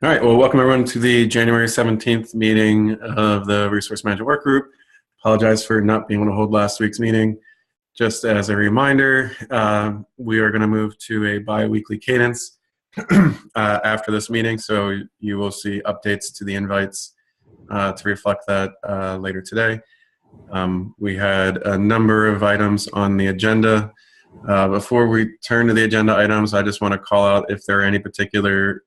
All right, well, welcome everyone to the January 17th meeting of the Resource Management Work Group. Apologize for not being able to hold last week's meeting. Just as a reminder, we are going to move to a bi-weekly cadence after this meeting, so you will see updates to the invites to reflect that later today. We had a number of items on the agenda. Before we turn to the agenda items, I just want to call out if there are any particular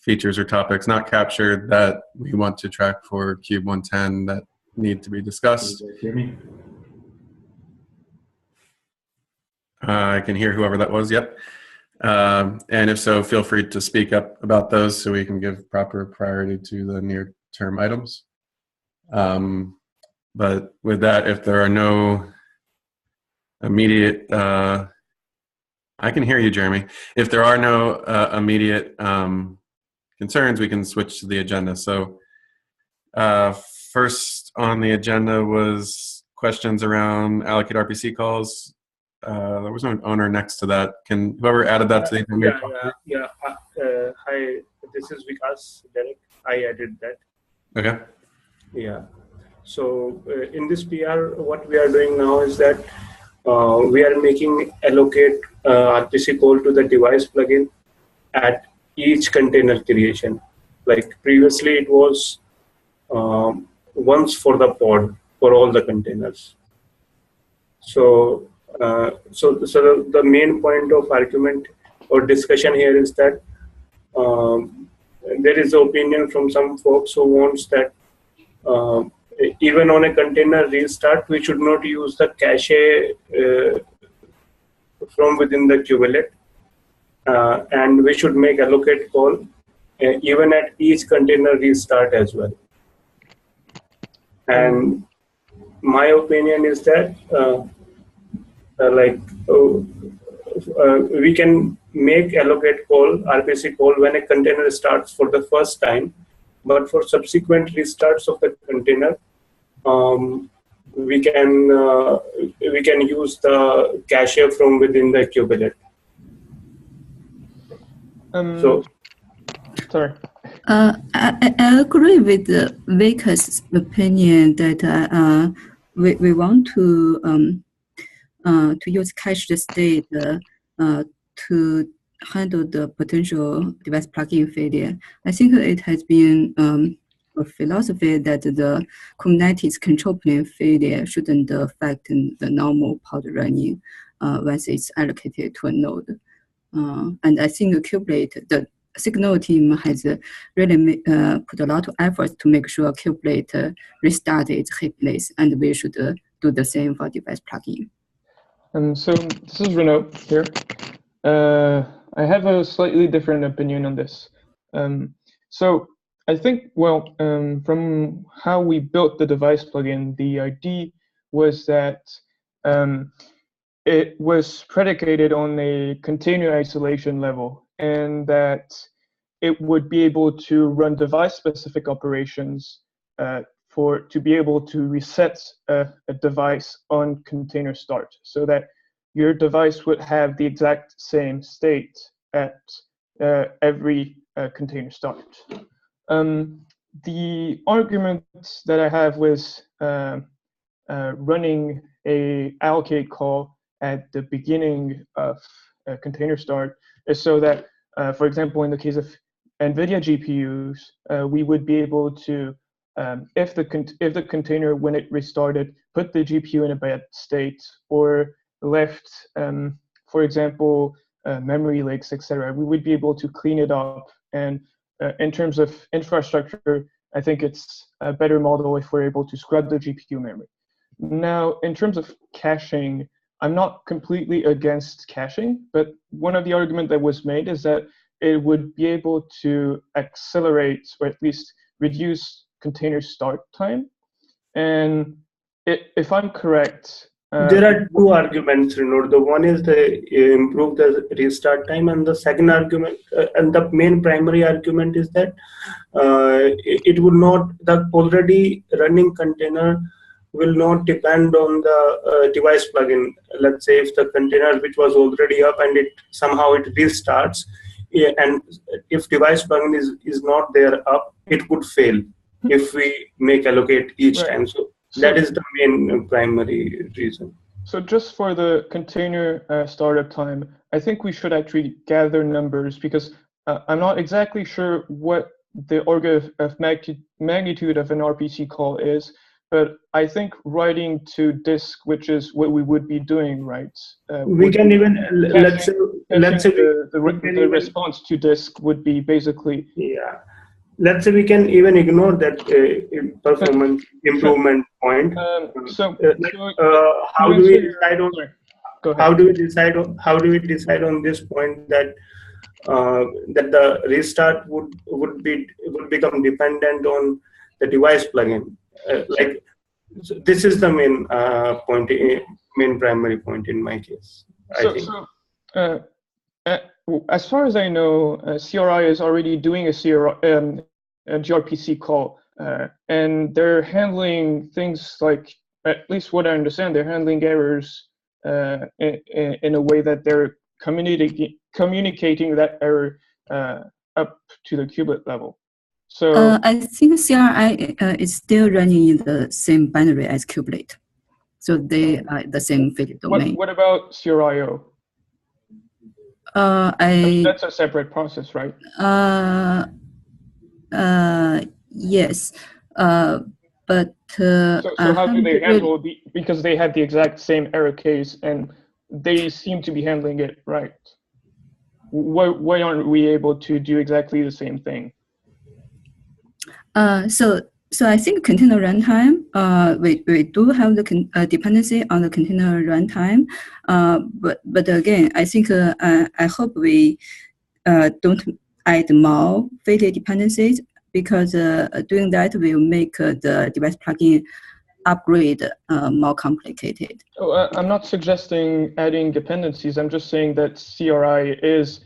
features or topics not captured that we want to track for Cube 110 that need to be discussed. Hear me? I can hear whoever that was, yep. And if so, feel free to speak up about those so we can give proper priority to the near-term items. But with that, if there are no immediate, I can hear you, Jeremy. If there are no immediate concerns, we can switch to the agenda. So first on the agenda was questions around allocate RPC calls. There was no owner next to that. Can whoever added that to the Hi, this is Vikas, Derek. I added that. Okay. Yeah. So in this PR, what we are doing now is that we are making allocate RPC call to the device plugin at each container creation. Like previously, it was once for the pod for all the containers. So the main point of argument or discussion here is that there is an opinion from some folks who wants that even on a container restart, we should not use the cache from within the kubelet, and we should make allocate call even at each container restart as well. And my opinion is that we can make allocate call, RPC call, when a container starts for the first time, but for subsequent restarts of the container, we can use the cache from within the kubelet. Sorry. I agree with Vikas' opinion that we want to use cached state to handle the potential device plugin failure. I think it has been a philosophy that the Kubernetes control plane failure shouldn't affect the normal pod running once it's allocated to a node. And I think Kubernetes, the sig-node team has really put a lot of efforts to make sure Kubernetes restart its heapless, and we should do the same for device plugin. So this is Renaud here. I have a slightly different opinion on this. So I think, well, from how we built the device plugin, the idea was that it was predicated on a container isolation level, and that it would be able to run device-specific operations to be able to reset a device on container start, so that your device would have the exact same state at every container start. The argument that I have with running a allocate call at the beginning of a container start is so that, for example, in the case of NVIDIA GPUs, we would be able to, if the container, when it restarted, put the GPU in a bad state or left, for example, memory leaks, etc., we would be able to clean it up. And in terms of infrastructure, I think it's a better model if we're able to scrub the GPU memory. Now, in terms of caching, I'm not completely against caching, but one of the arguments that was made is that it would be able to accelerate or at least reduce container start time. And if I'm correct, there are two arguments, Renaud. The one is the improve the restart time, and the second argument, and the main primary argument is that it would not, the already running container will not depend on the device plugin. Let's say if the container which was already up and it somehow it restarts, and if device plugin is not there up, it would fail if we make allocate each time. So that is the main primary reason. So just for the container startup time, I think we should actually gather numbers, because I'm not exactly sure what the order of magnitude of an RPC call is, but I think writing to disk, which is what we would be doing, right? We can even, let's say the response to disk would be basically. Yeah. Let's say we can even ignore that performance improvement point. How do we decide on? How do we decide on this point that that the restart would become dependent on the device plugin? So this is the main main primary point in my case. I think. As far as I know, CRI is already doing a gRPC call, and they're handling things like, at least what I understand, they're handling errors in a way that they're communicating that error up to the kubelet level. So I think CRI is still running in the same binary as kubelet, so they are the same failure domain. What about CRIO? That's a separate process, right? Yes, but so how do they handle because they have the exact same error case and they seem to be handling it right? Why aren't we able to do exactly the same thing? So I think container runtime, we do have the dependency on the container runtime, but again, I think I hope we don't add more failure dependencies, because doing that will make the device plugin upgrade more complicated. Oh, I'm not suggesting adding dependencies. I'm just saying that CRI is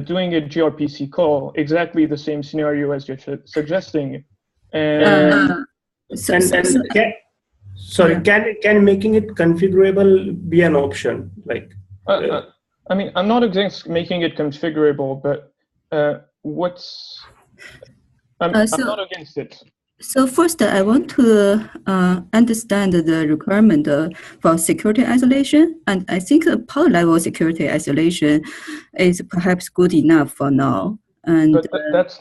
doing a gRPC call, exactly the same scenario as you're suggesting. And can making it configurable be an option? Like, I mean, I'm not against making it configurable, but I'm not against it. So first, I want to understand the requirement for security isolation, and I think pod level security isolation is perhaps good enough for now. And but that's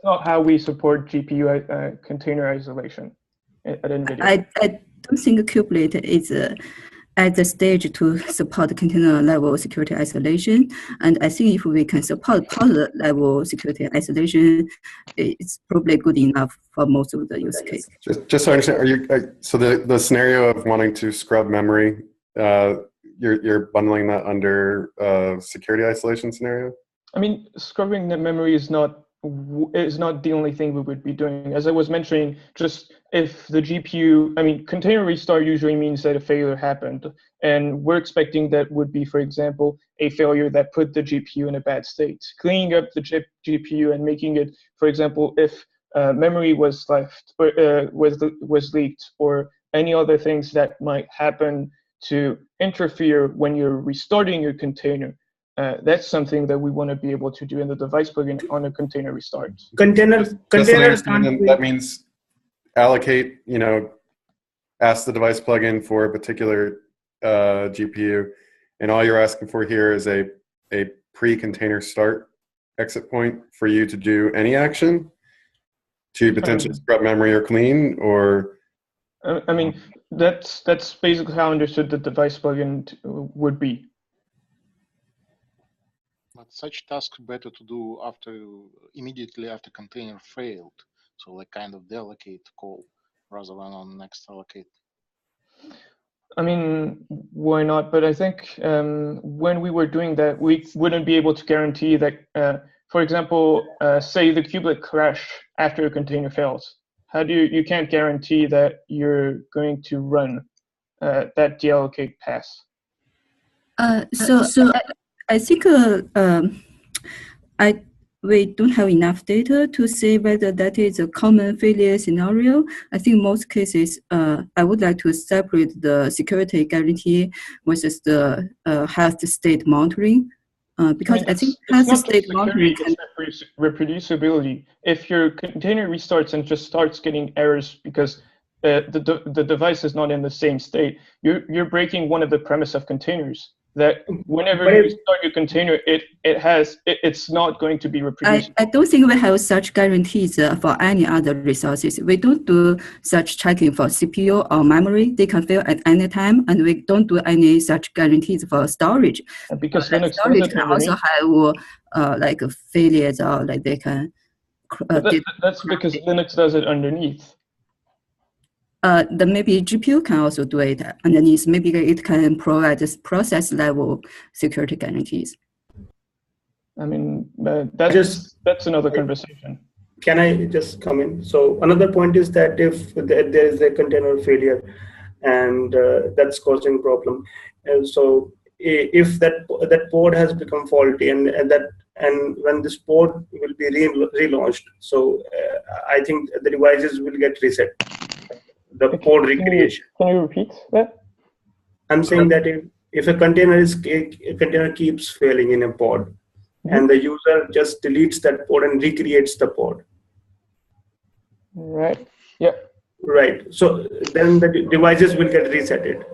not how we support GPU container isolation at NVIDIA. I don't think kubelet is at the stage to support container level security isolation. And I think if we can support pod level security isolation, it's probably good enough for most of the use cases. Just so I understand, so the scenario of wanting to scrub memory, you're bundling that under security isolation scenario? I mean, scrubbing the memory is not the only thing we would be doing. As I was mentioning, just if the GPU, I mean, container restart usually means that a failure happened, and we're expecting that would be, for example, a failure that put the GPU in a bad state. Cleaning up the GPU and making it, for example, if memory was left or was leaked, or any other things that might happen to interfere when you're restarting your container. That's something that we want to be able to do in the device plugin on a container restart. Containers that means allocate, ask the device plugin for a particular GPU, and all you're asking for here is a pre-container start exit point for you to do any action to potentially scrub memory or clean, or? I mean, that's basically how I understood the device plugin would be. But such task better to do immediately after container failed. So like kind of deallocate call rather than on next allocate. I mean, why not? But I think when we were doing that, we wouldn't be able to guarantee that, for example, say the kubelet crash after a container fails. You can't guarantee that you're going to run that deallocate pass. I think we don't have enough data to say whether that is a common failure scenario. I think most cases, I would like to separate the security guarantee versus the health state monitoring. because I think it's not state just monitoring security, it's reproducibility. If your container restarts and just starts getting errors because the device is not in the same state, you're breaking one of the premise of containers, that whenever you restart your container, it's not going to be reproducible. I don't think we have such guarantees for any other resources. We don't do such checking for CPU or memory. They can fail at any time, and we don't do any such guarantees for storage. Because Linux storage does it can also have like failures, or like they can. That's because Linux does it underneath. Then maybe GPU can also do it underneath. Maybe it can provide this process level security guarantees. I mean, that's another conversation. Can I just come in? So another point is that if there is a container failure and that's causing problem, and so if that pod has become faulty and when this pod will be relaunched, so I think the devices will get reset. The pod recreation. Can you repeat that? I'm saying that if a container keeps failing in a pod, and the user just deletes that pod and recreates the pod. Right. Yeah. Right. So then the devices will get resetted.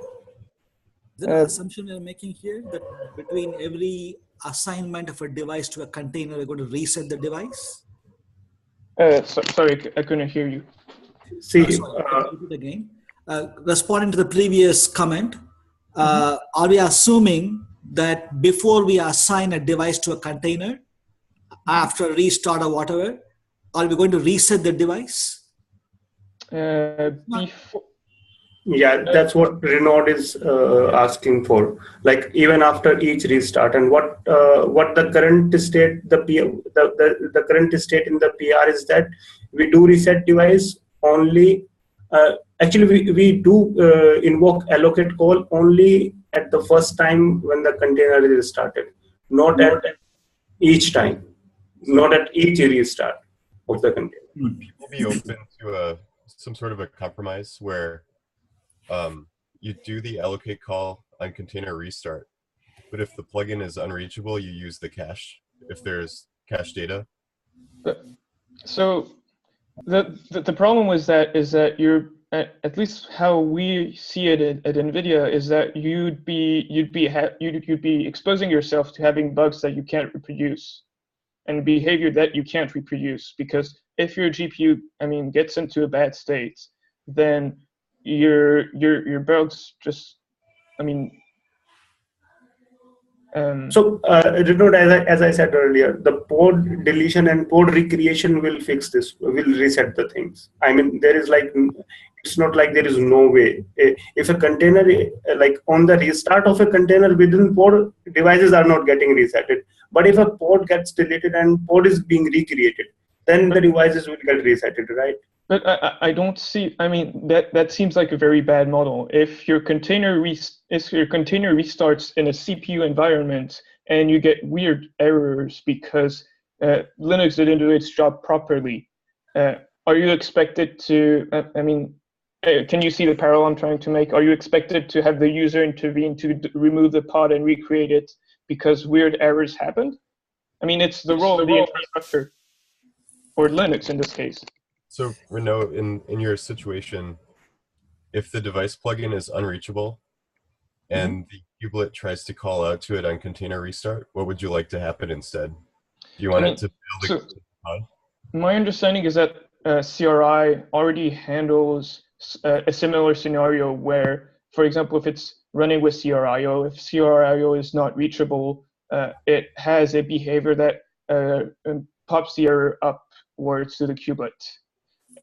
Is there an assumption you're making here that between every assignment of a device to a container, we're going to reset the device? Sorry, I couldn't hear you. See, repeat again. Responding to the previous comment, are we assuming that before we assign a device to a container, after restart or whatever, are we going to reset the device? Yeah, that's what Renaud is asking for. Like even after each restart, and what the current state, the current state in the PR is that we do reset device only. Actually, we do invoke allocate call only at the first time when the container is started, not at each time, not at each restart of the container. Would people be open to some sort of a compromise where you do the allocate call on container restart, but if the plugin is unreachable, you use the cache if there's cache data? So the problem is that you're, at least how we see it at NVIDIA, is that you'd be exposing yourself to having bugs that you can't reproduce and behavior that you can't reproduce, because if your GPU, gets into a bad state, then your bugs just, So, as I said earlier, the pod deletion and pod recreation will fix this, will reset the things. There is it's not like there is no way. If a container, like on the restart of a container within pod, devices are not getting resetted. But if a pod gets deleted and pod is being recreated, then the devices will get resetted, right? But I don't see. That seems like a very bad model. If your container restarts in a CPU environment and you get weird errors because Linux didn't do its job properly, are you expected to? Can you see the parallel I'm trying to make? Are you expected to have the user intervene to remove the pod and recreate it because weird errors happened? It's the role of the infrastructure, or Linux in this case. So Renaud, in your situation, if the device plugin is unreachable and the kubelet tries to call out to it on container restart, what would you like to happen instead? Do you want it to build a pod? My understanding is that CRI already handles a similar scenario where, for example, if it's running with CRIO, if CRIO is not reachable, it has a behavior that pops the error upwards to the kubelet.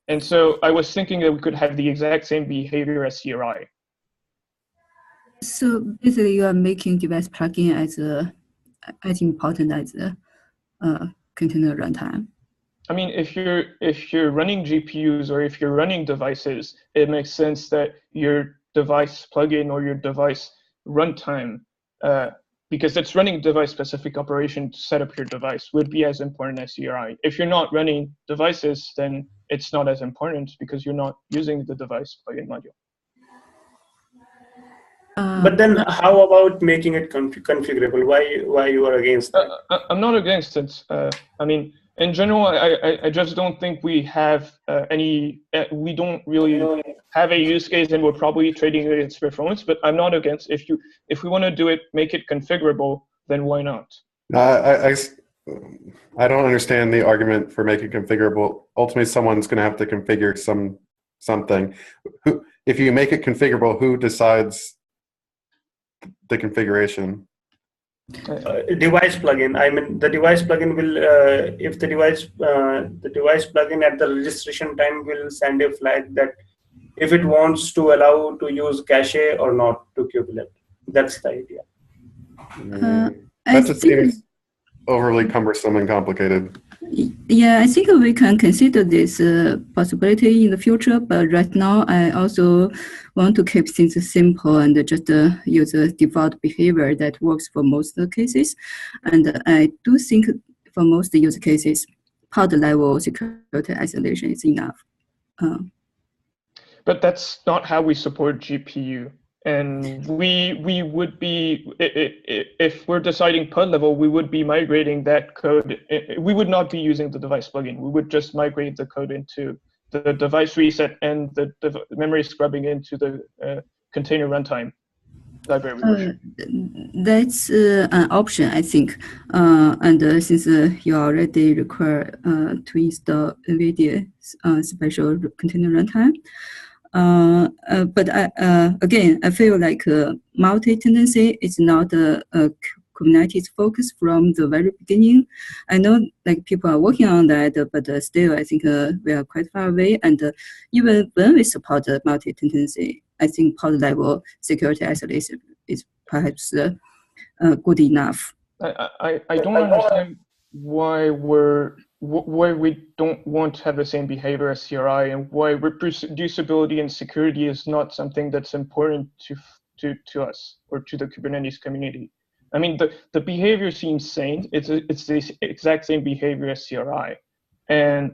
And so I was thinking that we could have the exact same behavior as CRI. So basically, you are making device plugin as important as the container runtime. If you're running GPUs or if you're running devices, it makes sense that your device plugin or your device runtime, because it's running device-specific operation to set up your device, would be as important as CRI. If you're not running devices, then it's not as important because you're not using the device plugin module. But then how about making it configurable? Why you are against that? I'm not against it. I mean, in general, I just don't think we have we don't really have a use case, and we're probably trading against performance. But I'm not against if we want to do it, make it configurable, then why not? I don't understand the argument for making it configurable. Ultimately, someone's going to have to configure something. If you make it configurable, who decides the configuration? Device plugin. I mean, the device plugin will, if the device plugin at the registration time will send a flag that if it wants to allow to use cache or not to Kubernetes. That's the idea. That just seems overly cumbersome and complicated. Yeah, I think we can consider this possibility in the future, but right now I also want to keep things simple and just use a default behavior that works for most of the cases. And I do think for most use cases, pod level security isolation is enough. But that's not how we support GPU. And we would be, if we're deciding pod level, we would be migrating that code. We would not be using the device plugin. We would just migrate the code into the device reset and the memory scrubbing into the container runtime library version. That's an option, I think. And since you already require to install NVIDIA special container runtime, but again, I feel like multi-tenancy is not a Kubernetes focus from the very beginning. I know like people are working on that, but still I think we are quite far away. And even when we support multi-tenancy, I think pod level security isolation is perhaps good enough. I don't understand why we don't want to have the same behavior as CRI, and why reproducibility and security is not something that's important to us or to the Kubernetes community. I mean, the behavior seems sane. It's the exact same behavior as CRI, and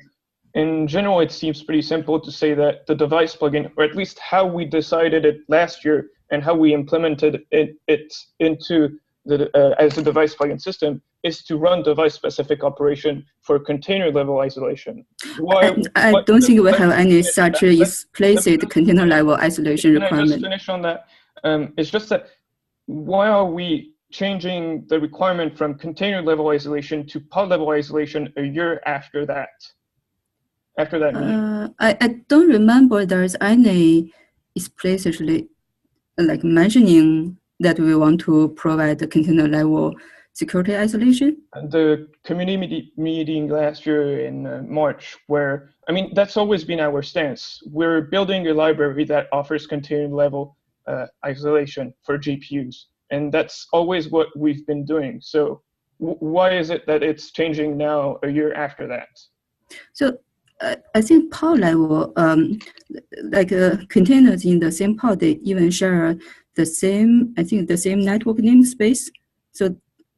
in general, it seems pretty simple to say that the device plugin, or at least how we decided it last year and how we implemented it into the as a device plugin system, is to run device-specific operation for container-level isolation. I don't think we have any such explicit container-level isolation requirement. Can I just finish on that? It's just that why are we changing the requirement from container-level isolation to pod-level isolation a year after that? After that meeting? I don't remember there's any explicitly like mentioning that we want to provide the container-level security isolation? The community meeting last year in March, where, I mean, that's always been our stance. We're building a library that offers container-level isolation for GPUs, and that's always what we've been doing. So why is it that it's changing now a year after that? So I think pod level, like containers in the same pod, they even share the same, I think the same network namespace. So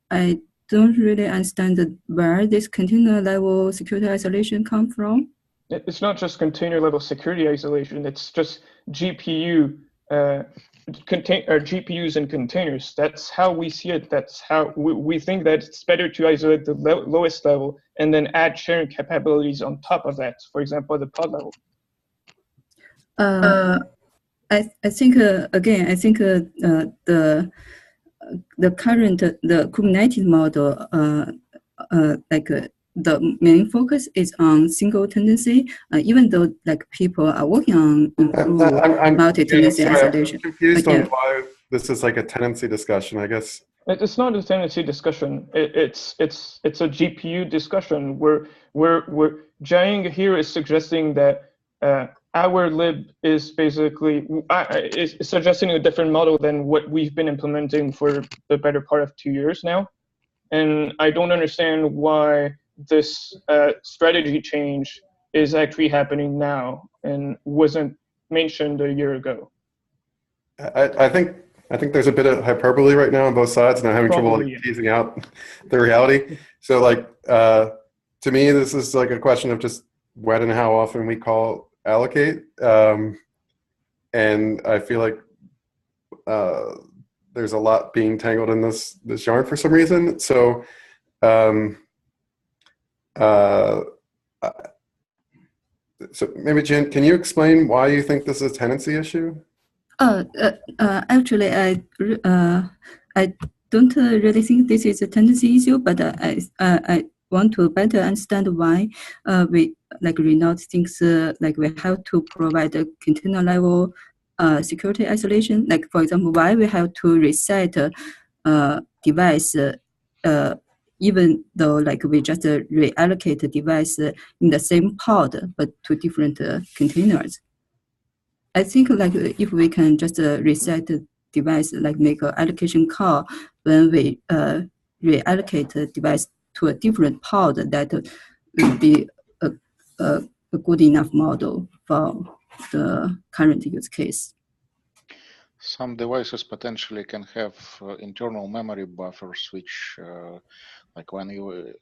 I don't really understand where this container level security isolation comes from. It's not just container level security isolation. It's just GPU, GPUs and containers. That's how we see it. That's how we think that it's better to isolate the lowest level and then add sharing capabilities on top of that. For example, the pod level. I think again, I think the current Kubernetes model the main focus is on single tendency, even though like people are working on multi-tendency isolation. I'm confused on why this is like a tendency discussion, I guess. It's not a tendency discussion. It's a GPU discussion. Where Jiang here is suggesting that our lib is basically is suggesting a different model than what we've been implementing for the better part of 2 years now, and I don't understand why this strategy change is actually happening now and wasn't mentioned a year ago. I think there's a bit of hyperbole right now on both sides, and I'm having trouble teasing out the reality. So, like, to me, this is like a question of just when and how often we call allocate, and I feel like there's a lot being tangled in this yarn for some reason. So, so maybe Jen, can you explain why you think this is a tenancy issue? Actually, I don't really think this is a tendency issue, but I want to better understand why we Renault thinks like we have to provide a container level security isolation. Like for example, why we have to reset device even though like we just reallocate the device in the same pod but to different containers. I think like if we can just reset the device, like make an allocation call when we reallocate the device to a different pod, that would be a good enough model for the current use case. Some devices potentially can have internal memory buffers, which like when you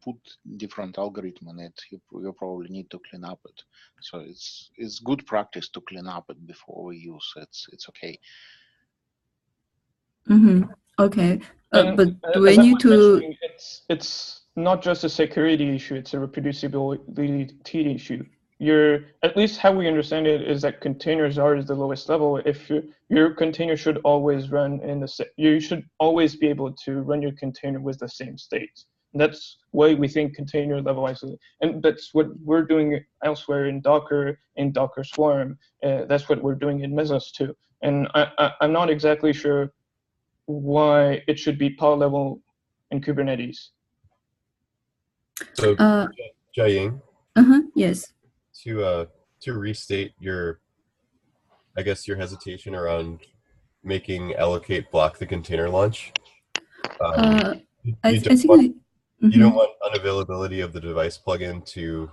put different algorithm in it, you probably need to clean up it. So it's good practice to clean up it before we use it. It's okay. Mm-hmm. Okay, but do we need to? It's not just a security issue; it's a reproducibility issue. At least how we understand it is that containers are the lowest level. If your container should always run you should always be able to run your container with the same state. And that's why we think container level isolation, and that's what we're doing elsewhere in Docker, in Docker Swarm. That's what we're doing in Mesos too. And I'm not exactly sure why it should be pod level in Kubernetes. So, Jiaying. Yes. To restate your, I guess your hesitation around making allocate block the container launch. I think you don't want unavailability of the device plugin to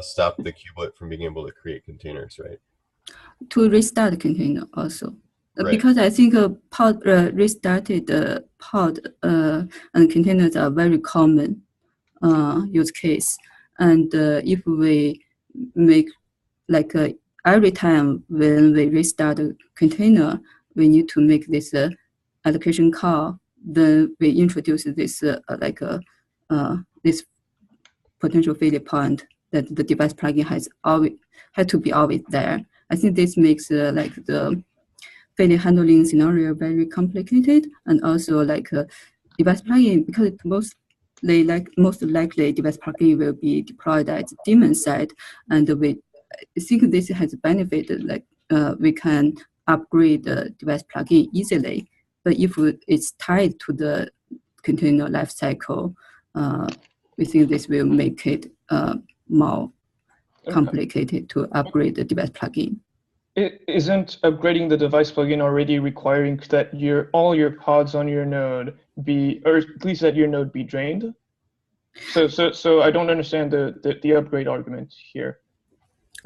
stop the kubelet from being able to create containers, right? To restart the container also. Right. Because I think pod restarted pod and containers are very common use case. And if we make like every time when we restart a container, we need to make this allocation call. Then we introduce this this potential failure point that the device plugin had to be always there. I think this makes like the failure handling scenario very complicated, and also like device plugin, because most likely device plugin will be deployed at daemon side, and we think this has benefited, like we can upgrade the device plugin easily. But if it's tied to the container lifecycle, we think this will make it more complicated to upgrade the device plugin. Isn't upgrading the device plugin already requiring that all your pods on your node be, or at least that your node be drained? So I don't understand the upgrade argument here.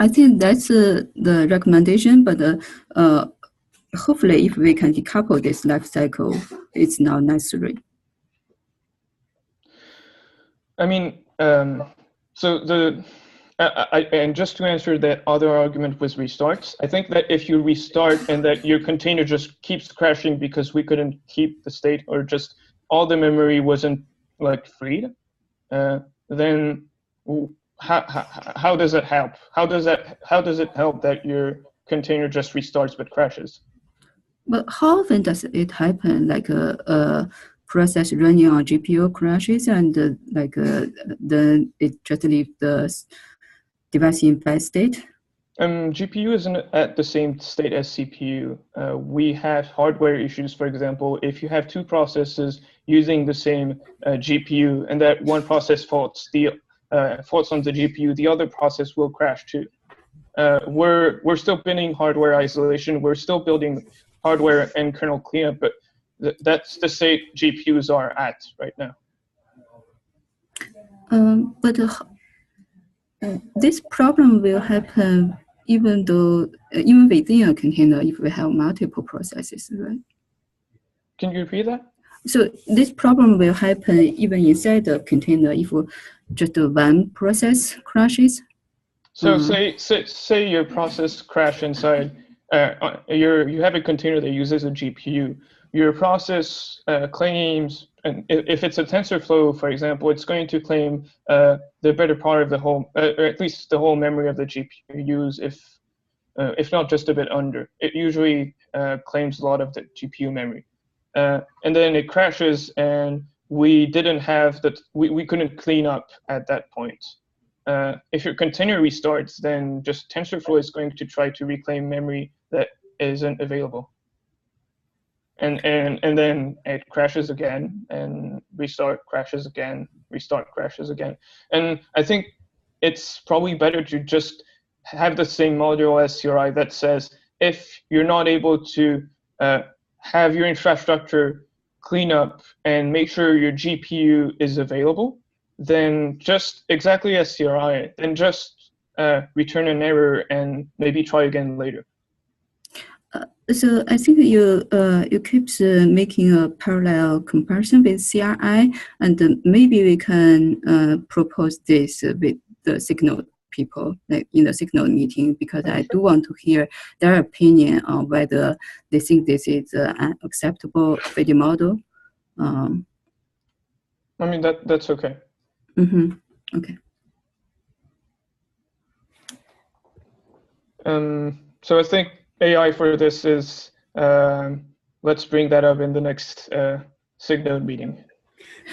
I think that's the recommendation, but hopefully if we can decouple this life cycle, it's not necessary. I mean, and just to answer that other argument with restarts, I think that if you restart and that your container just keeps crashing because we couldn't keep the state, or just all the memory wasn't like freed, then how does it help? How does it help that your container just restarts but crashes? But how often does it happen? Like a process running on GPU crashes, and then it just leaves the device in bad state? GPU isn't at the same state as CPU. We have hardware issues. For example, if you have two processes using the same GPU, and that one process faults on the GPU, the other process will crash too. We're still building hardware isolation. We're still building hardware and kernel cleanup, but that's the state GPUs are at right now. But this problem will happen even within a container if we have multiple processes, right? Can you repeat that? So this problem will happen even inside the container if just one process crashes. So say your process crash inside. you have a container that uses a GPU. Your process claims, and if it's a TensorFlow, for example, it's going to claim the better part of the whole, or at least the whole memory of the GPU use, if not just a bit under. It usually claims a lot of the GPU memory. And then it crashes, and we didn't have that, we couldn't clean up at that point. If your container restarts, then just TensorFlow is going to try to reclaim memory that isn't available. And then it crashes again, and restart, crashes again, restart, crashes again. And I think it's probably better to just have the same module as CRI that says, if you're not able to have your infrastructure clean up and make sure your GPU is available, then just exactly as CRI, then just return an error and maybe try again later. So I think you keep making a parallel comparison with CRI, and maybe we can propose this with the sig-node people, like in the sig-node meeting, because I do want to hear their opinion on whether they think this is an acceptable video model. I mean, that's okay. Mm-hmm. Okay. So I think AI for this is, let's bring that up in the next sig-node meeting.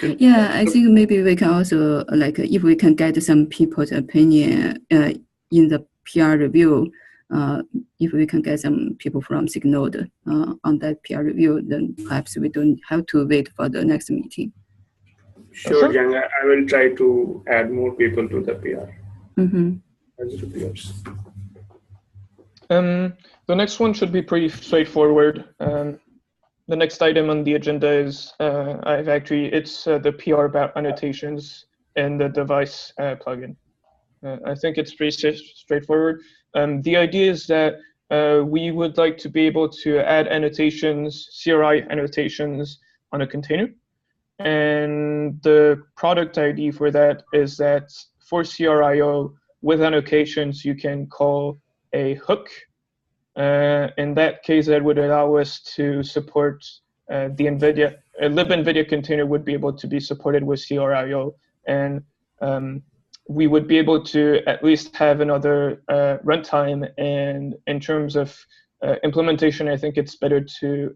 Yeah, I think maybe we can also, like, if we can get some people's opinion in the PR review, if we can get some people from sig-node on that PR review, then perhaps we don't have to wait for the next meeting. Sure, Yang, I will try to add more people to the PR. Mm-hmm. As reviewers. The next one should be pretty straightforward. The next item on the agenda is it's the PR about annotations in the device plugin. I think it's pretty straightforward. The idea is that we would like to be able to add annotations, CRI annotations on a container. And the product ID for that is that for CRIO with annotations, you can call a hook. In that case, that would allow us to support the NVIDIA, a libNVIDIA container would be able to be supported with CRIO. And we would be able to at least have another runtime. And in terms of implementation, I think it's better to,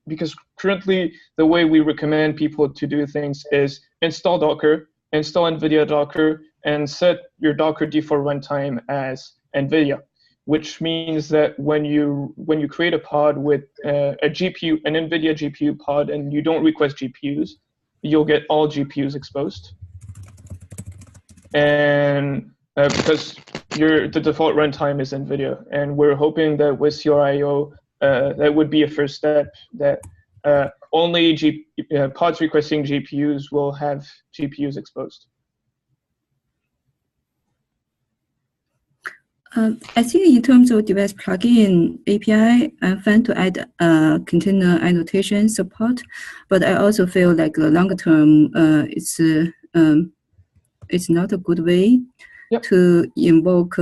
because currently the way we recommend people to do things is install Docker, install NVIDIA Docker, and set your Docker default runtime as NVIDIA, which means that when you create a pod with a GPU, an NVIDIA GPU pod, and you don't request GPUs, you'll get all GPUs exposed. And because the default runtime is NVIDIA, and we're hoping that with CRIO, that would be a first step, that only pods requesting GPUs will have GPUs exposed. I think in terms of device plugin API, I'm fine to add container annotation support, but I also feel like longer term, it's not a good way to invoke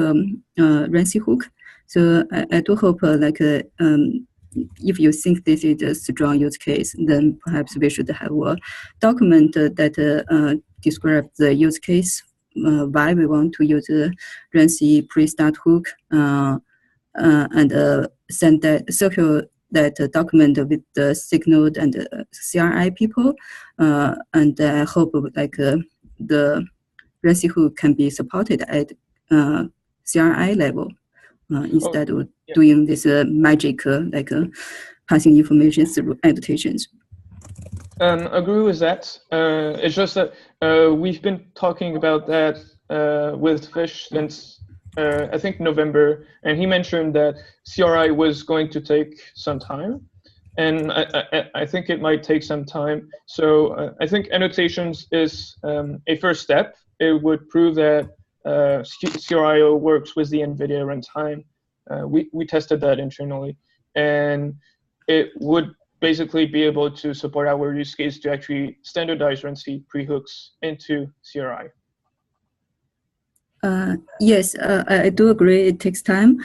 Rancy hook. So I do hope if you think this is a strong use case, then perhaps we should have a document that describes the use case, why we want to use a Rancy pre-start hook, and send that, circle that document with the sig-node and the CRI people, and I hope the Rancy hook can be supported at CRI level instead of doing this magic passing information through annotations. Agree with that. It's just that we've been talking about that with Fish since I think November, and he mentioned that CRI was going to take some time, and I think it might take some time. So I think annotations is a first step. It would prove that CRIO works with the NVIDIA runtime. We tested that internally, and it would basically be able to support our use case to actually standardize Rancy pre-hooks into CRI. Yes, I do agree. It takes time.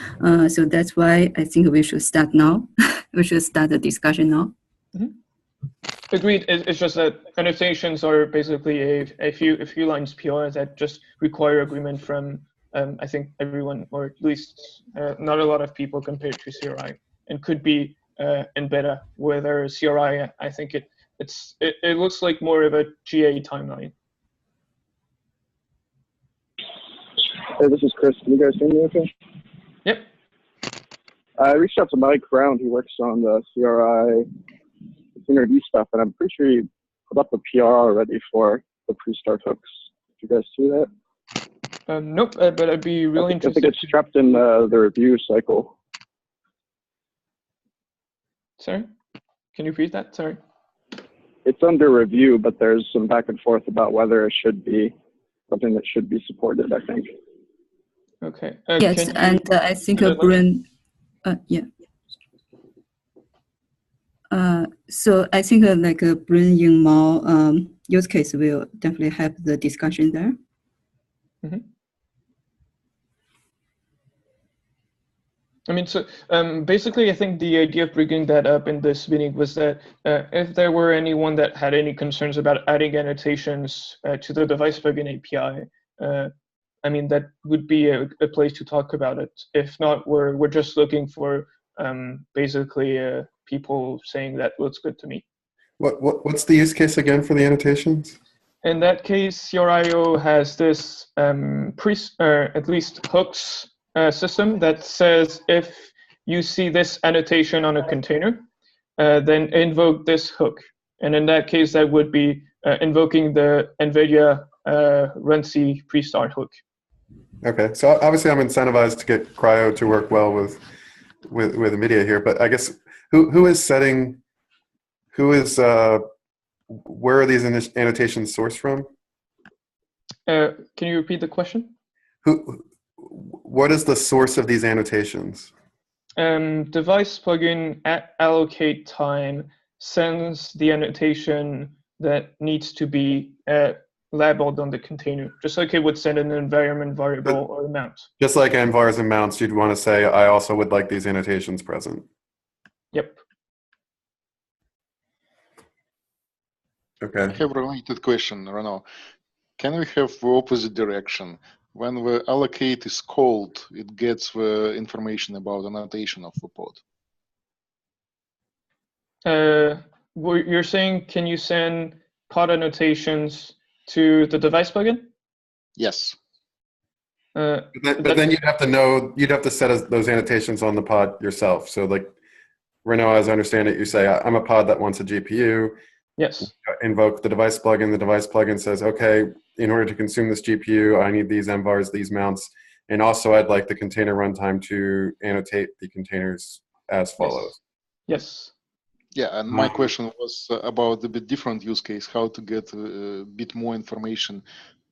So that's why I think we should start now. We should start the discussion now. Agreed. It's just that annotations are basically a few lines PR that just require agreement from I think everyone, or at least not a lot of people compared to CRI, and could be in beta. Whether CRI, I think it looks like more of a GA timeline. Hey, this is Chris. Can you guys hear me okay? Yep. I reached out to Mike Brown. He works on the CRI Kubernetes stuff, and I'm pretty sure he put up a PR already for the pre-start hooks. Did you guys see that? Nope, but I'd be really interested. I think it's trapped in the review cycle. Sorry? Can you repeat that? Sorry. It's under review, but there's some back and forth about whether it should be something that should be supported, I think. Okay. Yes, and I think Brun, yeah. So I think like Brun Ying Mao use case will definitely help the discussion there. I mean, so basically, I think the idea of bringing that up in this meeting was that if there were anyone that had any concerns about adding annotations to the device plugin API, I mean, that would be a place to talk about it. If not, we're just looking for basically people saying that looks good to me. What's the use case again for the annotations? In that case, your IO has this at least hooks system that says if you see this annotation on a container, then invoke this hook. And in that case, that would be invoking the NVIDIA runC pre-start hook. Okay, so obviously I'm incentivized to get Cryo to work well with NVIDIA here, but I guess who is setting, where are these annotations sourced from? Can you repeat the question? What is the source of these annotations? Device plugin at allocate time sends the annotation that needs to be labeled on the container, just like it would send an environment variable or a mount. Just like envars and mounts, you'd want to say, I also would like these annotations present. Yep. Okay. I have a related question, Renaud. Can we have the opposite direction? When the allocate is called, it gets the information about annotation of the pod. You're saying, can you send pod annotations to the device plugin? Yes. But then you'd have to set those annotations on the pod yourself. So like, Renaud, as I understand it, you say, I'm a pod that wants a GPU. Yes. Invoke the device plugin. The device plugin says, okay, in order to consume this GPU, I need these envars, these mounts, and also I'd like the container runtime to annotate the containers as follows. Yes. Yeah, and my question was about the bit different use case, how to get a bit more information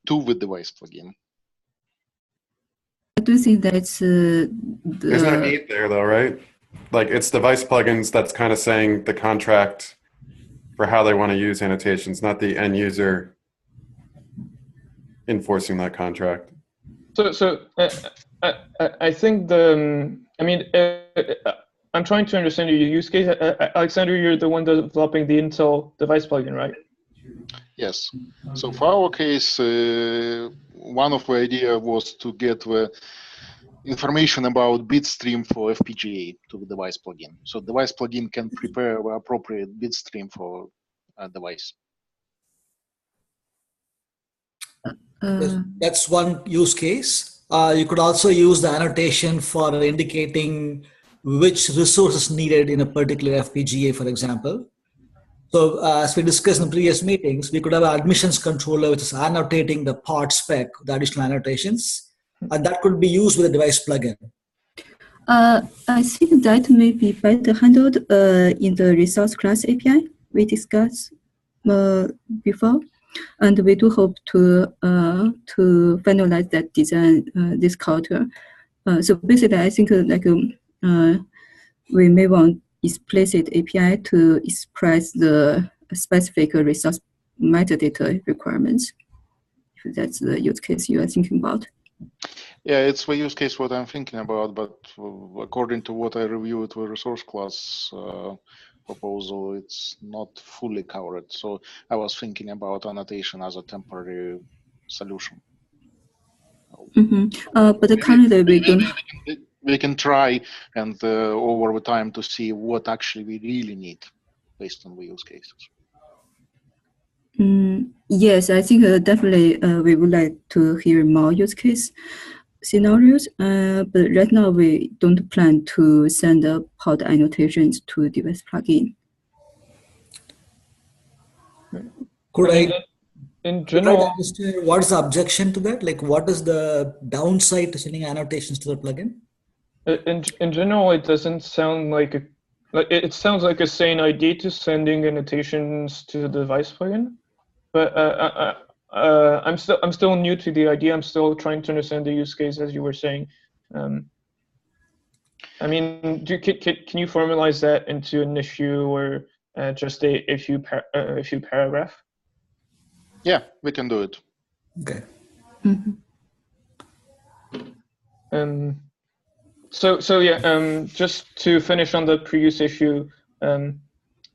to the device plugin. I do think that's there's no need there though, right? Like it's device plugins that's kind of saying the contract for how they want to use annotations, not the end user enforcing that contract. So I think I'm trying to understand your use case. Alexander, you're the one developing the Intel device plugin, right? Yes. So for our case, one of the idea was to get the information about bit stream for FPGA to the device plugin. So device plugin can prepare the appropriate bit stream for a device. That's one use case. You could also use the annotation for indicating which resources needed in a particular FPGA, for example. So as we discussed in previous meetings, we could have an admissions controller which is annotating the pod spec, the additional annotations, and that could be used with a device plugin. I think that may be better handled in the resource class API we discussed before, and we do hope to finalize that design this quarter. So basically, I think we may want explicit API to express the specific resource metadata requirements, if that's the use case you are thinking about. Yeah, it's the use case what I'm thinking about, but according to what I reviewed with resource class proposal, it's not fully covered. So I was thinking about annotation as a temporary solution. But currently we don't. We can try and over the time to see what actually we really need based on the use cases. Yes, I think definitely we would like to hear more use case scenarios, but right now we don't plan to send pod annotations to device plugin. Could I in general understand what's the objection to that? Like, what is the downside to sending annotations to the plugin? in general, it doesn't sound like it sounds like a sane idea to sending annotations to the device plugin, but I'm still new to the idea. I'm still trying to understand the use case, as you were saying. I mean, can you formalize that into an issue or just a few paragraph? Yeah, we can do it. Okay. So yeah, just to finish on the previous issue,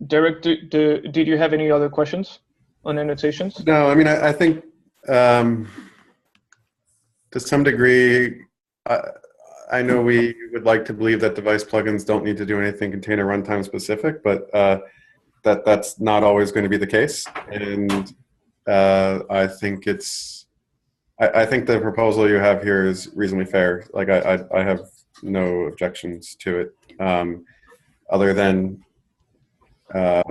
Derek, did you have any other questions on annotations? No, I mean, I think to some degree, I know we would like to believe that device plugins don't need to do anything container runtime specific, but that's not always going to be the case. And I think I think the proposal you have here is reasonably fair. Like I have no objections to it, other than I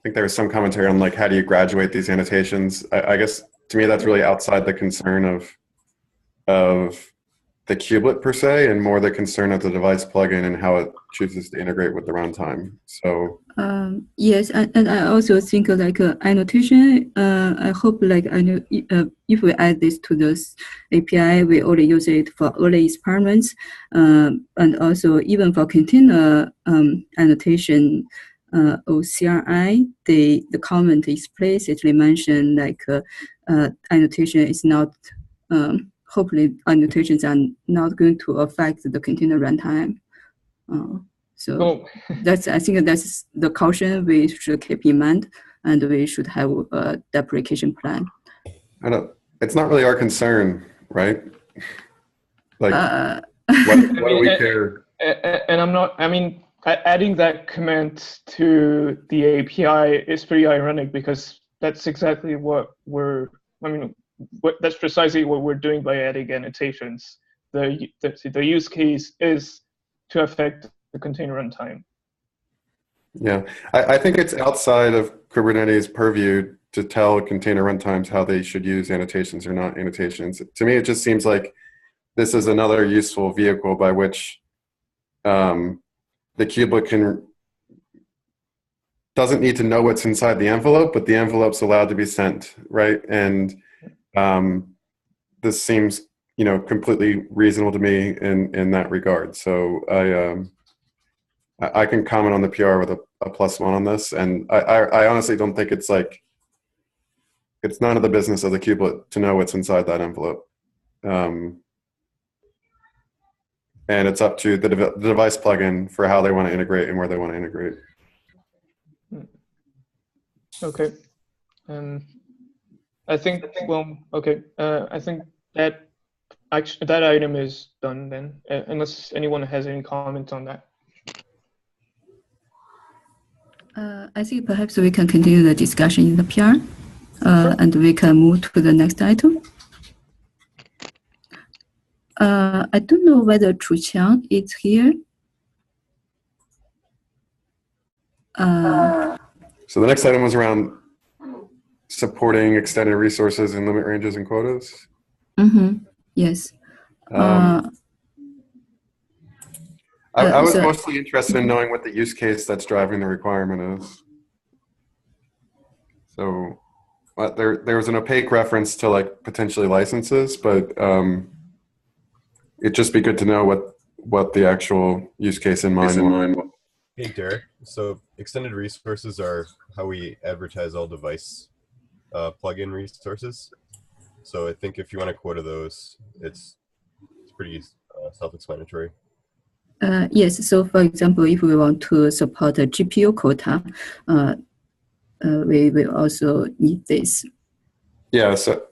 think there was some commentary on like how do you graduate these annotations. I guess to me that's really outside the concern of the kubelet per se, and more the concern of the device plugin and how it chooses to integrate with the runtime. So yes, and I also think like annotation. I hope like I know if we add this to this API, we only use it for early experiments, and also even for container annotation. OCRI, the comment explicitly mentioned like annotation is not. Hopefully, annotations are not going to affect the container runtime. So I think that's the caution we should keep in mind, and we should have a deprecation plan. It's not really our concern, right? Like, what do we care? And I'm not. I mean, adding that comment to the API is pretty ironic because that's exactly what we're. I mean. That's precisely what we're doing by adding annotations. The use case is to affect the container runtime. Yeah, I think it's outside of Kubernetes' purview to tell container runtimes how they should use annotations or not annotations. To me, it just seems like this is another useful vehicle by which the kubelet doesn't need to know what's inside the envelope, but the envelope's allowed to be sent, right? And this seems, completely reasonable to me in that regard. So I can comment on the PR with a +1 on this, and I honestly don't think it's none of the business of the kubelet to know what's inside that envelope, and it's up to the device plugin for how they want to integrate and where they want to integrate. Okay. I think, I think that item is done then, unless anyone has any comment on that. I think perhaps we can continue the discussion in the PR, Sure. and we can move to the next item. I don't know whether Chuqiang is here. So the next item was around supporting extended resources and limit ranges and quotas. Yes. I was mostly interested in knowing what the use case that's driving the requirement is. So there was an opaque reference to like potentially licenses, but it'd just be good to know what the actual use case in mind. Hey, Derek. So extended resources are how we advertise all device plugin resources. So I think if you want to quota those, it's pretty self-explanatory. Yes. So, for example, if we want to support a GPU quota, we will also need this. Yeah. So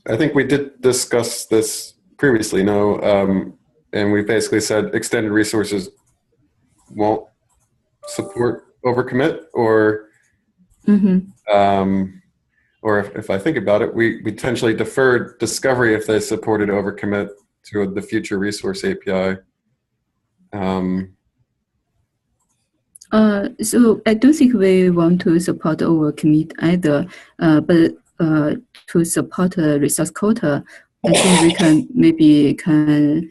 I think we did discuss this previously, no? And we basically said extended resources won't support overcommit, or or if I think about it, we potentially deferred discovery if they supported overcommit to the future resource API. So I don't think we want to support overcommit either, but to support a resource quota, I think we can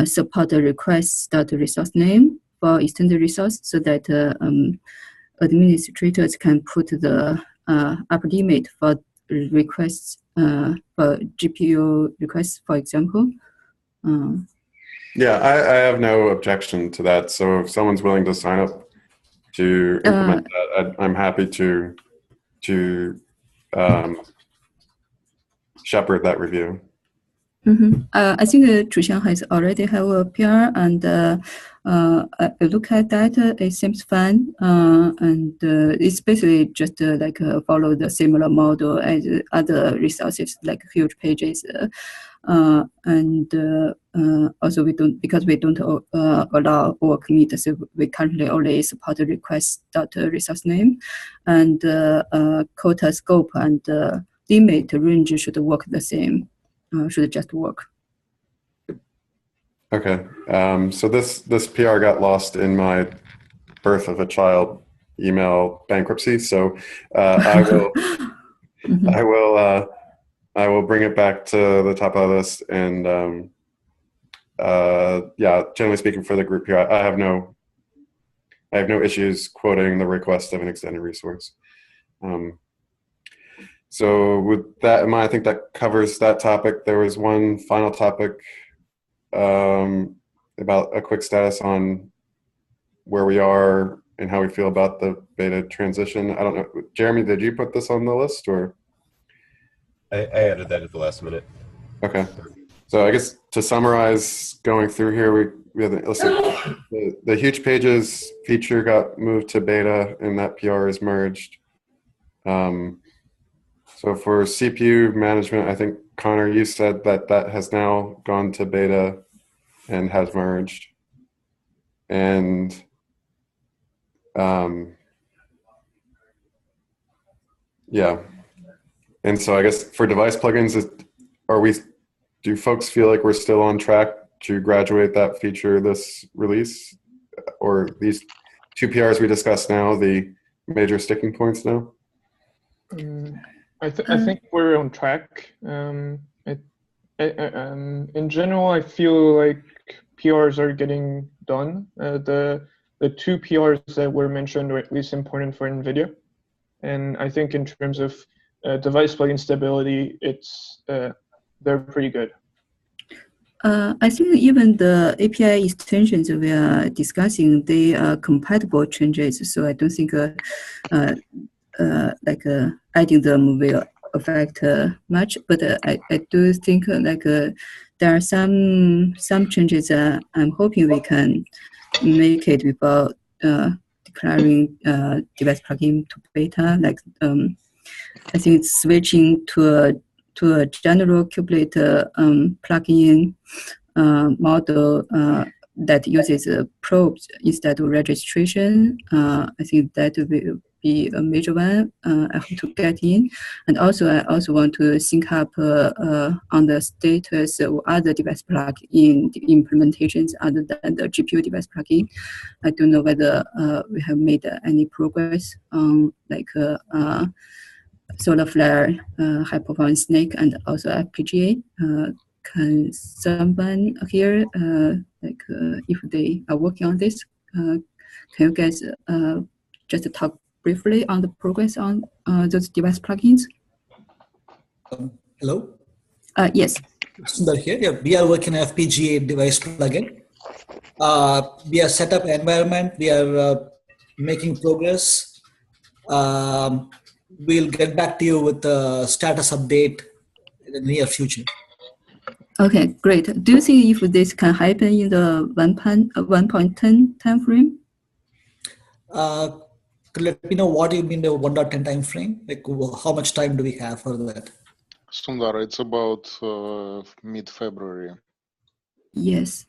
support a request.resource name for extended resource, so that administrators can put the upper limit for requests for GPU requests, for example. Yeah, I have no objection to that. So if someone's willing to sign up to implement that, I'm happy to shepherd that review. I think Zhuxiang has already have a PR, and I look at that. It seems fun, and it's basically just like follow the similar model as other resources, like huge pages. And also we don't allow overcommit, so we currently only support request.resource name, and quota scope and limit range should work the same. Should just work. Okay. So this PR got lost in my birth of a child email bankruptcy. So I will bring it back to the top of the list. And yeah, generally speaking, for the group PR, I have no issues quoting the request of an extended resource. So with that in mind, I think that covers that topic. There was one final topic about a quick status on where we are and how we feel about the beta transition. I don't know, Jeremy, did you put this on the list, or? I added that at the last minute. Okay. So I guess to summarize, going through here, we have the huge pages feature got moved to beta, and that PR is merged. So for CPU management, I think, Connor, you said that has now gone to beta and has merged. And yeah. And so I guess for device plugins, do folks feel like we're still on track to graduate that feature this release? Or these two PRs we discussed now, the major sticking points now? I think we're on track. In general, I feel like PRs are getting done. The two PRs that were mentioned are at least important for NVIDIA. And I think in terms of device plugin stability, they're pretty good. I think even the API extensions we are discussing, they are compatible changes. So I don't think adding them will affect much. But I do think there are some changes I'm hoping we can make it without declaring device plugin to beta. I think it's switching to a general kubelet plugin model that uses probes instead of registration. I think that will be a major one. I hope to get in. And also, I also want to sync up on the status of other device plugin implementations other than the GPU device plugin. I don't know whether we have made any progress on Solarflare, high performance snake, and also FPGA. Can someone here, if they are working on this, can you guys just talk briefly on the progress on those device plugins? Hello? Yes. Sundar here. Yeah, we are working on FPGA device plugin. We are set up environment. We are making progress. We'll get back to you with the status update in the near future. Okay, great. Do you think if this can happen in the 1.10 time frame? Could you let me know what you mean the 1.10 time frame? Like how much time do we have for that? Sundar, it's about mid-February. Yes.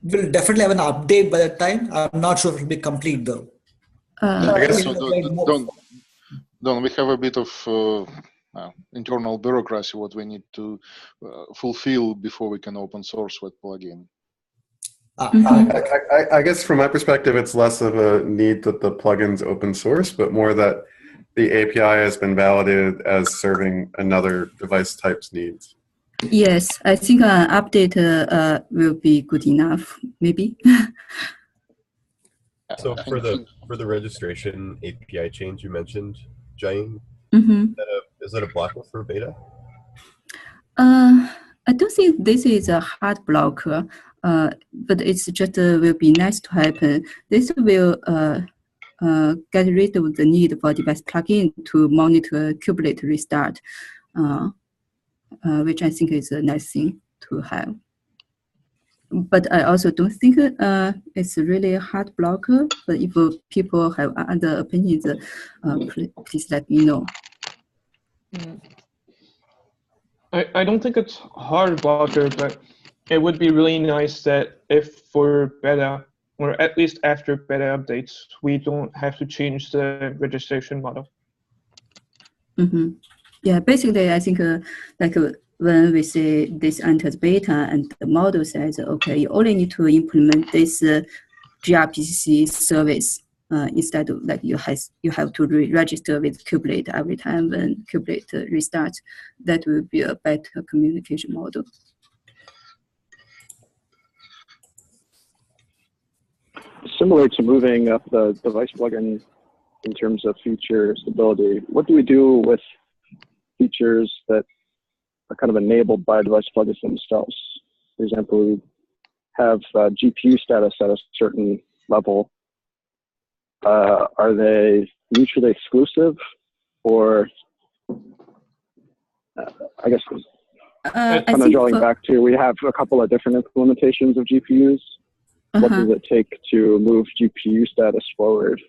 We'll definitely have an update by that time. I'm not sure if it'll be complete though. I guess So don't we have a bit of internal bureaucracy what we need to fulfill before we can open source that plugin. I guess from my perspective, it's less of a need that the plugin's open source, but more that the API has been validated as serving another device type's needs. Yes, I think an update will be good enough, maybe. So for the registration API change you mentioned, Jain, is that a blocker for beta? I don't think this is a hard blocker, but it's just will be nice to happen. This will get rid of the need for device plugin to monitor kubelet restart, which I think is a nice thing to have. But I also don't think it's really a hard blocker. But if people have other opinions, please let me know. I don't think it's hard blocker, but it would be really nice that if for beta, or at least after beta updates, we don't have to change the registration model. Yeah, basically, I think when we say this enters beta and the model says, okay, you only need to implement this gRPC service instead of like you have to register with kubelet every time when kubelet restarts. That will be a better communication model. Similar to moving up the device plugin in terms of feature stability, what do we do with features that are kind of enabled by device plugins themselves? For example, we have GPU status at a certain level. Are they mutually exclusive, or I guess kind of drawing back to, we have a couple of different implementations of GPUs. What does it take to move GPU status forward?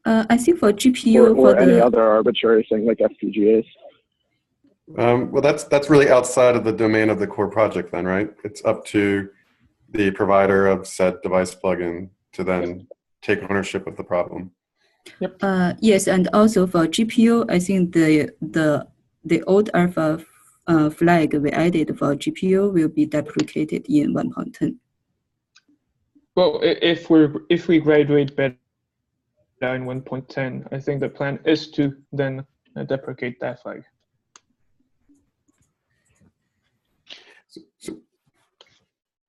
I think for GPU or any other arbitrary thing like FPGAs. Well, that's really outside of the domain of the core project then, right? It's up to the provider of said device plugin to then take ownership of the problem. Yep. Yes, and also for GPU, I think the old alpha flag we added for GPU will be deprecated in 1.10. Well, if we graduate beta in 1.10, I think the plan is to then deprecate that flag.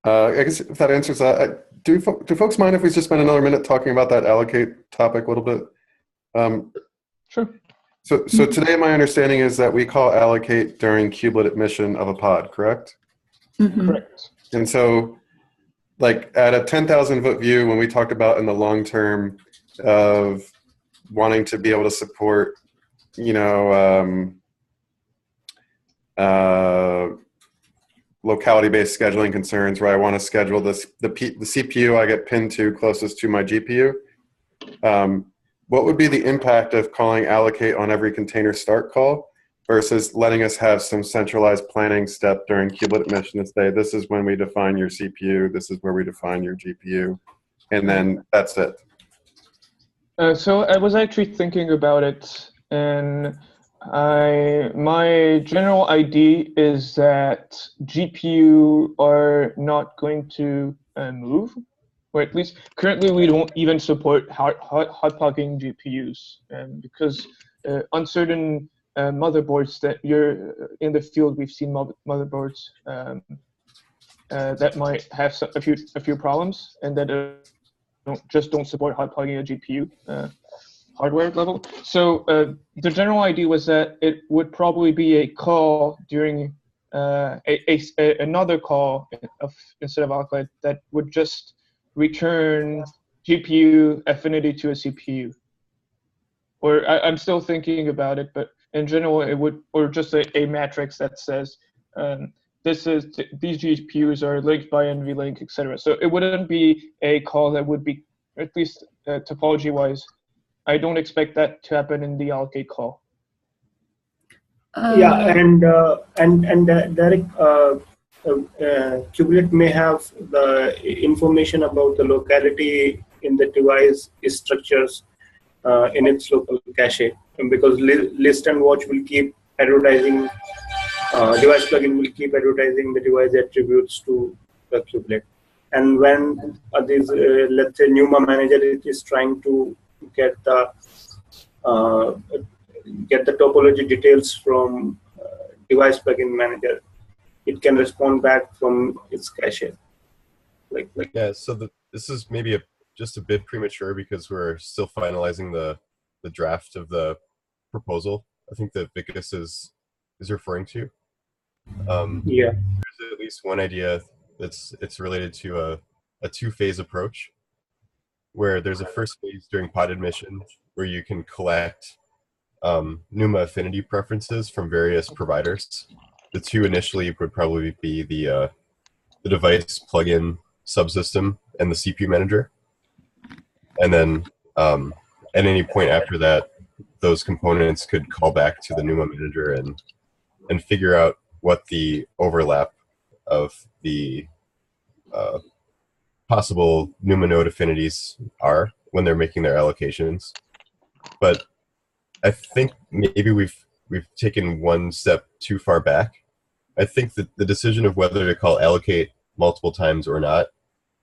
I guess if that answers that, do folks mind if we just spend another minute talking about that allocate topic a little bit? Sure. So today my understanding is that we call allocate during kubelet admission of a pod, correct? Correct. And so like at a 10,000 foot view, when we talked about in the long term of wanting to be able to support, you know, locality-based scheduling concerns where I want to schedule the CPU I get pinned to closest to my GPU. What would be the impact of calling allocate on every container start call versus letting us have some centralized planning step during kubelet admission to say, this is when we define your CPU, this is where we define your GPU, and then that's it? So I was actually thinking about it, and my general idea is that GPU are not going to move, or at least currently we don't even support hot plugging GPUs, because uncertain motherboards that you're in the field, we've seen motherboards that might have a few problems, and that don't support hot plugging a GPU. Hardware level. So the general idea was that it would probably be a call during another call instead of allocate that would just return GPU affinity to a CPU. Or I'm still thinking about it, but in general it would, or just a matrix that says these GPUs are linked by NVLink, etc. So it wouldn't be a call that would be, at least topology-wise, I don't expect that to happen in the allocate call. Yeah, and Derek, kubelet may have the information about the locality in the device structures in its local cache, and because list and watch will keep advertising, device plugin will keep advertising the device attributes to the kubelet. And when these, let's say, NUMA manager is trying to get the topology details from device plugin manager, it can respond back from its cache. Yeah, so this is maybe just a bit premature because we're still finalizing the draft of the proposal. I think that Vikas is referring to. Yeah. There's at least one idea it's related to a two-phase approach, where there's a first phase during pod admission where you can collect NUMA affinity preferences from various providers. The two initially would probably be the device plugin subsystem and the CPU manager. And then at any point after that, those components could call back to the NUMA manager and figure out what the overlap of the possible NUMA node affinities are when they're making their allocations. But I think maybe we've taken one step too far back. I think that the decision of whether to call allocate multiple times or not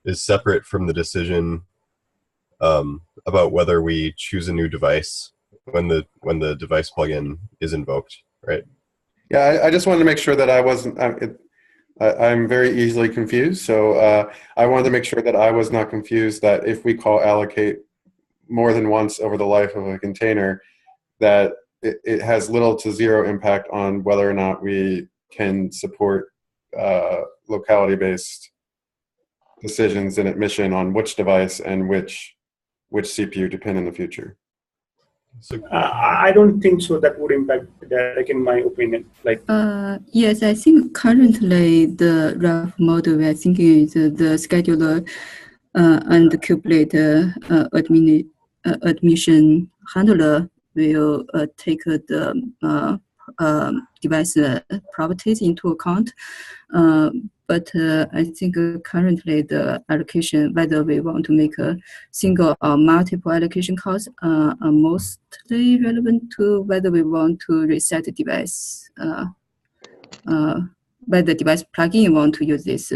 is separate from the decision about whether we choose a new device when the device plugin is invoked, right? Yeah, I just wanted to make sure that I wasn't. I'm very easily confused, so I wanted to make sure that I was not confused that if we call allocate more than once over the life of a container, that it has little to zero impact on whether or not we can support locality-based decisions in admission on which device and which CPU to pin in the future. So I don't think so. That would impact Derek, in my opinion. Yes, I think currently the rough model we are thinking is the scheduler and the kubelet admission handler will take the device properties into account. But I think currently the allocation, whether we want to make a single or multiple allocation calls, are mostly relevant to whether we want to reset the device, whether the device plugin want to use this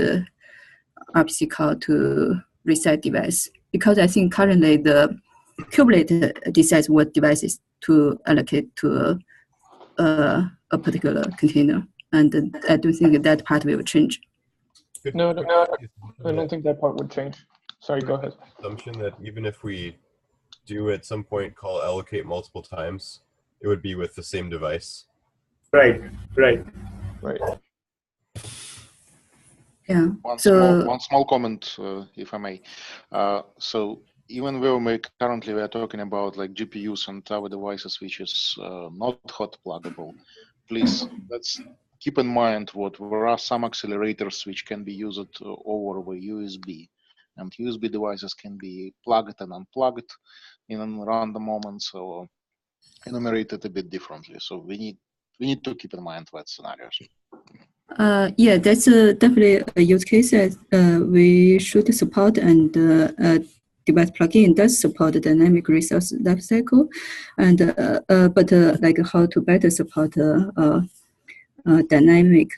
RPC call to reset device. Because I think currently the kubelet decides what devices to allocate to a particular container, and I don't think that part will change. No, I don't think that part would change. Sorry, go ahead. Assumption that even if we do at some point call allocate multiple times, it would be with the same device. Right. Yeah. One small comment, if I may. So even though currently we are talking about like GPUs and our devices, which is not hot pluggable, please let's keep in mind what there are some accelerators which can be used over the USB, and USB devices can be plugged and unplugged in random moments or enumerated a bit differently. So we need to keep in mind that scenarios. Yeah, that's definitely a use case that we should support, and device plugin does support the dynamic resource lifecycle, and but like how to better support dynamic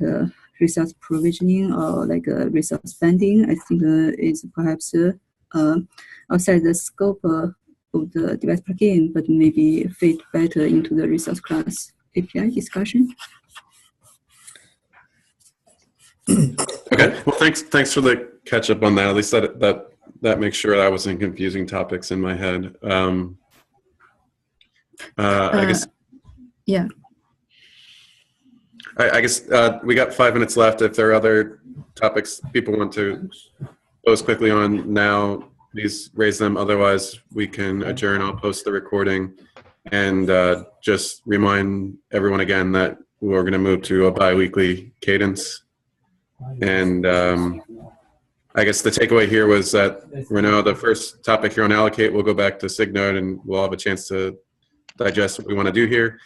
resource provisioning or like resource spending, I think is perhaps outside the scope of the device plugin, but maybe fit better into the resource class API discussion. Okay, well, thanks for the catch up on that. At least that makes sure that I wasn't confusing topics in my head. I guess. Yeah. I guess we got 5 minutes left. If there are other topics people want to pose quickly on now, please raise them. Otherwise, we can adjourn. I'll post the recording and just remind everyone again that we're going to move to a bi-weekly cadence And I guess the takeaway here was that, Renaud, the first topic here on allocate, we'll go back to sig-node and we'll have a chance to digest what we want to do here.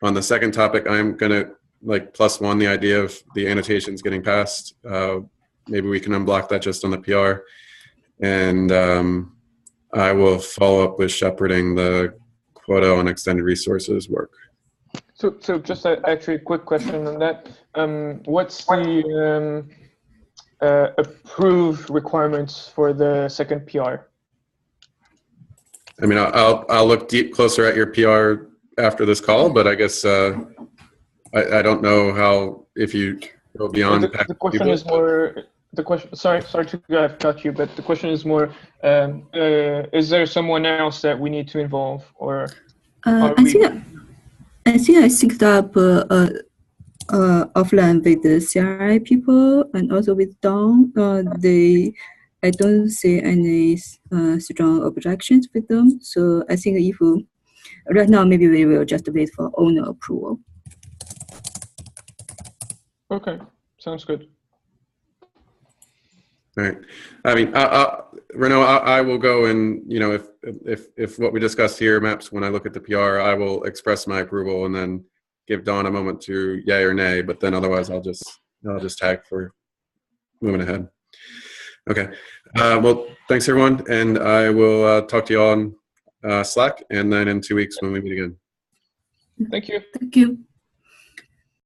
On the second topic, I'm going to +1 the idea of the annotations getting passed. Maybe we can unblock that just on the PR. And I will follow up with shepherding the quota on extended resources work. So just actually a quick question on that. What's the approved requirements for the second PR? I mean, I'll look closer at your PR after this call, but I guess I don't know how, if you go beyond. The question is more. The question. Sorry to have cut you, but the question is more. Is there someone else that we need to involve, or? I think I synced up offline with the CRI people and also with Don. I don't see any strong objections with them. So I think if right now maybe we will just wait for owner approval. Okay, sounds good. All right. I mean, Renaud, I will go and, if what we discussed here maps when I look at the PR, I will express my approval and then give Dawn a moment to yay or nay. But then otherwise, I'll just tag for moving ahead. Okay. Well, thanks everyone, and I will talk to you all on Slack, and then in 2 weeks when we meet again. Thank you. Thank you.